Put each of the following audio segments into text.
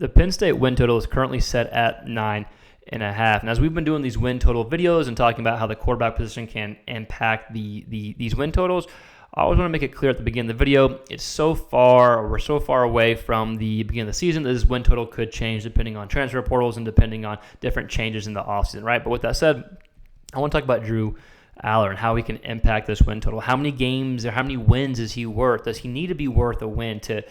The Penn State win total is currently set at 9.5. And as we've been doing these win total videos and talking about how the quarterback position can impact these win totals, I always want to make it clear at the beginning of the video, we're so far away from the beginning of the season that this win total could change depending on transfer portals and depending on different changes in the offseason, right? But with that said, I want to talk about Drew Allar and how he can impact this win total. How many games or how many wins is he worth? Does he need to be worth a win to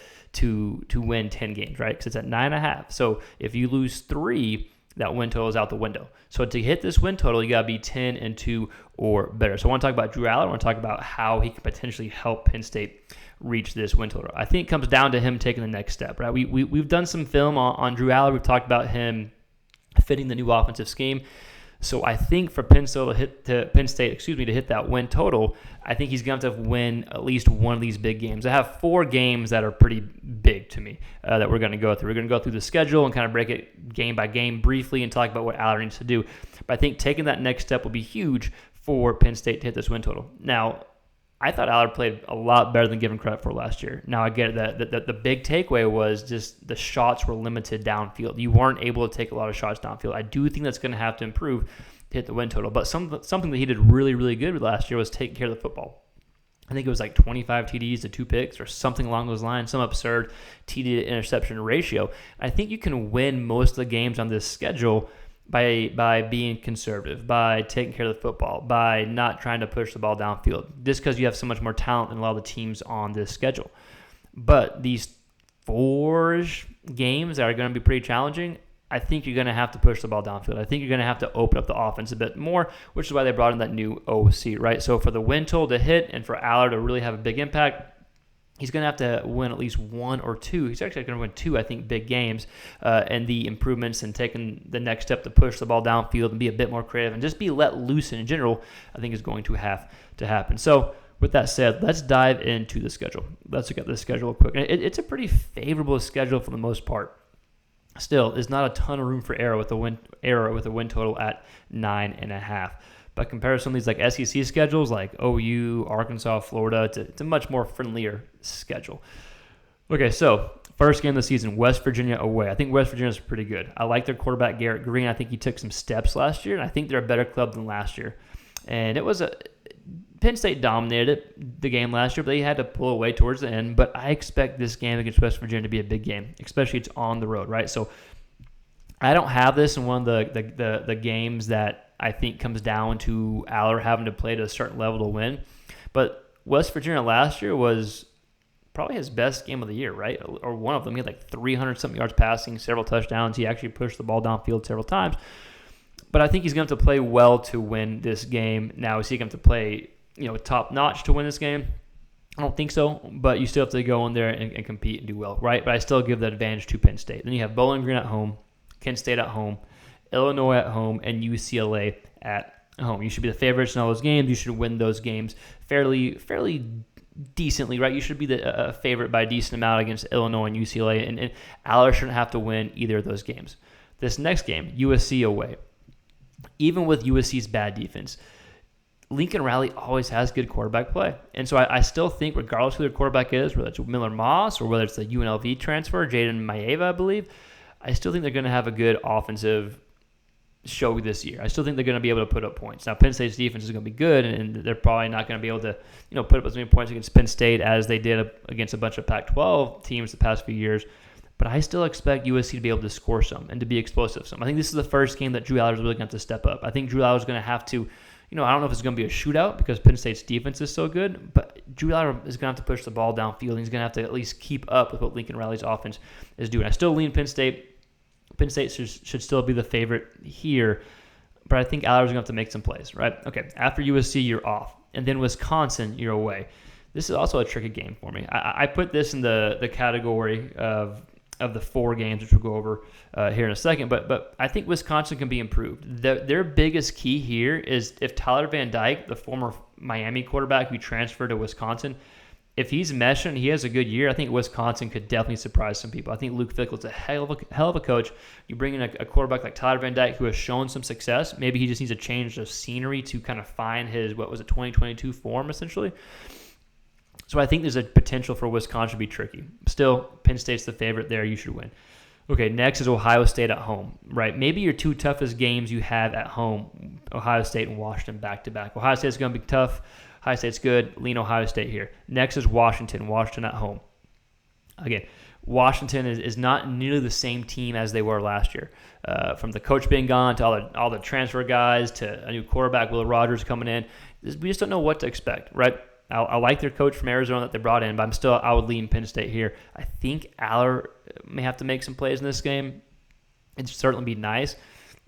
win 10 games, right? Because it's at 9.5. So if you lose 3, that win total is out the window. So to hit this win total, you got to be 10-2 or better. So I want to talk about Drew Allar. I want to talk about how he can potentially help Penn State reach this win total. I think it comes down to him taking the next step, right? We've done some film on Drew Allar. We've talked about him fitting the new offensive scheme. So I think for Penn State to hit that win total, I think he's going to have to win at least one of these big games. I have 4 games that are pretty big to me that we're going to go through. We're going to go through the schedule and kind of break it game by game briefly and talk about what Allar needs to do. But I think taking that next step will be huge for Penn State to hit this win total. Now, I thought Allar played a lot better than given credit for last year. Now, I get it that the big takeaway was just the shots were limited downfield. You weren't able to take a lot of shots downfield. I do think that's going to have to improve to hit the win total. But something that he did really, really good with last year was taking care of the football. I think it was like 25 TDs to 2 picks or something along those lines, some absurd TD to interception ratio. I think you can win most of the games on this schedule by being conservative, by taking care of the football, by not trying to push the ball downfield, just because you have so much more talent than a lot of the teams on this schedule. But these 4 games that are going to be pretty challenging, I think you're going to have to push the ball downfield. I think you're going to have to open up the offense a bit more, which is why they brought in that new OC, right? So for the win total to hit and for Allar to really have a big impact, he's going to have to win at least 1 or 2. He's actually going to win 2, I think, big games. And the improvements and taking the next step to push the ball downfield and be a bit more creative and just be let loose in general, I think is going to have to happen. So with that said, let's dive into the schedule. Let's look at the schedule real quick. It's a pretty favorable schedule for the most part. Still, there's not a ton of room for error with a win total at 9.5. By comparison, these like SEC schedules like OU, Arkansas, Florida, it's a much more friendlier schedule. Okay, so first game of the season, West Virginia away. I think West Virginia is pretty good. I like their quarterback, Garrett Green. I think he took some steps last year, and I think they're a better club than last year. And Penn State dominated the game last year, but they had to pull away towards the end. But I expect this game against West Virginia to be a big game, especially it's on the road, right? So I don't have this in one of the games that I think comes down to Allar having to play to a certain level to win. But West Virginia last year was probably his best game of the year, right? Or one of them. He had like 300-something yards passing, several touchdowns. He actually pushed the ball downfield several times. But I think he's going to have to play well to win this game. Now, is he going to play top-notch to win this game? I don't think so, but you still have to go in there and compete and do well, right? But I still give the advantage to Penn State. Then you have Bowling Green at home, Kent State at home, Illinois at home, and UCLA at home. You should be the favorites in all those games. You should win those games fairly decently, right? You should be the favorite by a decent amount against Illinois and UCLA, and Allar shouldn't have to win either of those games. This next game, USC away. Even with USC's bad defense, Lincoln Riley always has good quarterback play. And so I still think, regardless of who their quarterback is, whether it's Miller Moss or whether it's the UNLV transfer, Jaden Maeva, I believe, I still think they're going to have a good offensive show this year. I still think they're going to be able to put up points. Now, Penn State's defense is going to be good, and they're probably not going to be able to put up as many points against Penn State as they did against a bunch of Pac-12 teams the past few years. But I still expect USC to be able to score some and to be explosive some. I think this is the first game that Drew Allar is really going to have to step up. I think Drew Allar is going to have to, I don't know if it's going to be a shootout because Penn State's defense is so good, but Drew Allar is going to have to push the ball downfield. He's going to have to at least keep up with what Lincoln Riley's offense is doing. I still lean Penn State. Penn State should still be the favorite here, but I think Allar is going to have to make some plays, right? Okay, after USC, you're off. And then Wisconsin, you're away. This is also a tricky game for me. I put this in the category of the 4 games, which we'll go over here in a second. But I think Wisconsin can be improved. Their biggest key here is if Tyler Van Dyke, the former Miami quarterback who transferred to Wisconsin, if he's meshing, he has a good year, I think Wisconsin could definitely surprise some people. I think Luke Fickell's a hell of a coach. You bring in a quarterback like Tyler Van Dyke who has shown some success. Maybe he just needs a change of scenery to kind of find his, 2022 form, essentially. So I think there's a potential for Wisconsin to be tricky. Still, Penn State's the favorite there. You should win. Okay, next is Ohio State at home, right? Maybe your two toughest games you have at home, Ohio State and Washington back-to-back. Ohio State's going to be tough. Ohio State's good. Lean Ohio State here. Next is Washington at home. Again, Washington is not nearly the same team as they were last year. From the coach being gone to all the transfer guys to a new quarterback, Will Rogers coming in. We just don't know what to expect, right? I like their coach from Arizona that they brought in, but I would lean Penn State here. I think Allar may have to make some plays in this game. It'd certainly be nice,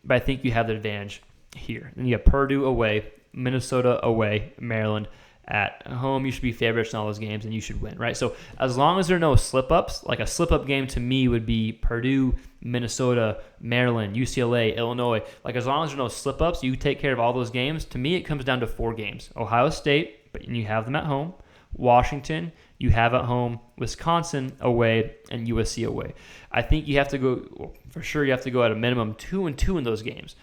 but I think you have the advantage here. And you have Purdue away, Minnesota away, Maryland at home. You should be favorites in all those games, and you should win, right? So as long as there are no slip-ups, like a slip-up game to me would be Purdue, Minnesota, Maryland, UCLA, Illinois. Like as long as there are no slip-ups, you take care of all those games. To me, it comes down to 4 games. Ohio State, but you have them at home. Washington, you have at home. Wisconsin away, and USC away. I think you have to go, for sure you have to go at a minimum 2-2 in those games.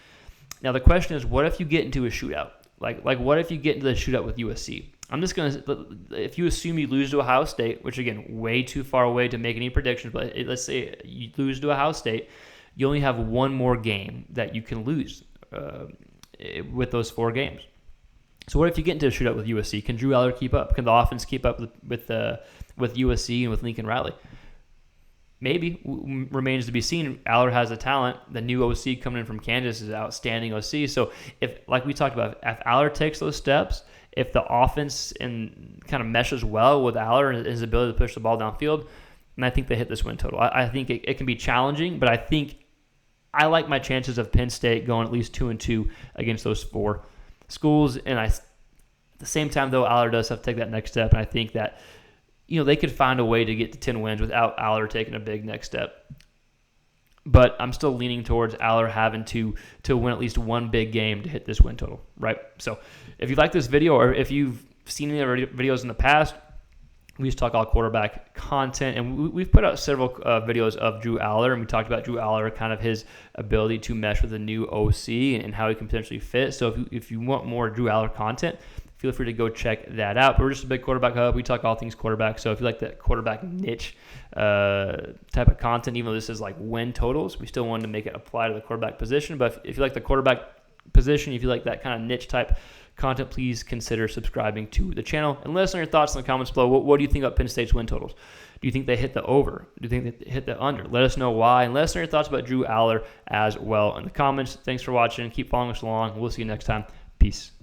Now the question is, what if you get into a shootout? Like what if you get into the shootout with USC? I'm just going to, if you assume you lose to Ohio State, which again, way too far away to make any predictions, but let's say you lose to Ohio State, you only have one more game that you can lose with those 4 games. So what if you get into a shootout with USC? Can Drew Allar keep up? Can the offense keep up with USC and with Lincoln Riley? Maybe. Remains to be seen. Allar has the talent. The new OC coming in from Kansas is an outstanding OC. So if, like we talked about, if Allar takes those steps, if the offense kind of meshes well with Allar and his ability to push the ball downfield, then I think they hit this win total. I think it can be challenging, but I think I like my chances of Penn State going at least 2-2 against those 4 schools. And at the same time, though, Allar does have to take that next step, and I think that they could find a way to get to 10 wins without Allar taking a big next step. But I'm still leaning towards Allar having to win at least one big game to hit this win total, right? So if you like this video, or if you've seen any other videos in the past, we just talk all quarterback content, and we've put out several videos of Drew Allar, and we talked about Drew Allar, kind of his ability to mesh with the new OC and how he can potentially fit. So if you want more Drew Allar content, feel free to go check that out. But we're just a big quarterback hub. We talk all things quarterback. So if you like that quarterback niche type of content, even though this is like win totals, we still wanted to make it apply to the quarterback position. But if you like the quarterback position, if you like that kind of niche type content, please consider subscribing to the channel. And let us know your thoughts in the comments below. What do you think about Penn State's win totals? Do you think they hit the over? Do you think they hit the under? Let us know why. And let us know your thoughts about Drew Allar as well in the comments. Thanks for watching. Keep following us along. We'll see you next time. Peace.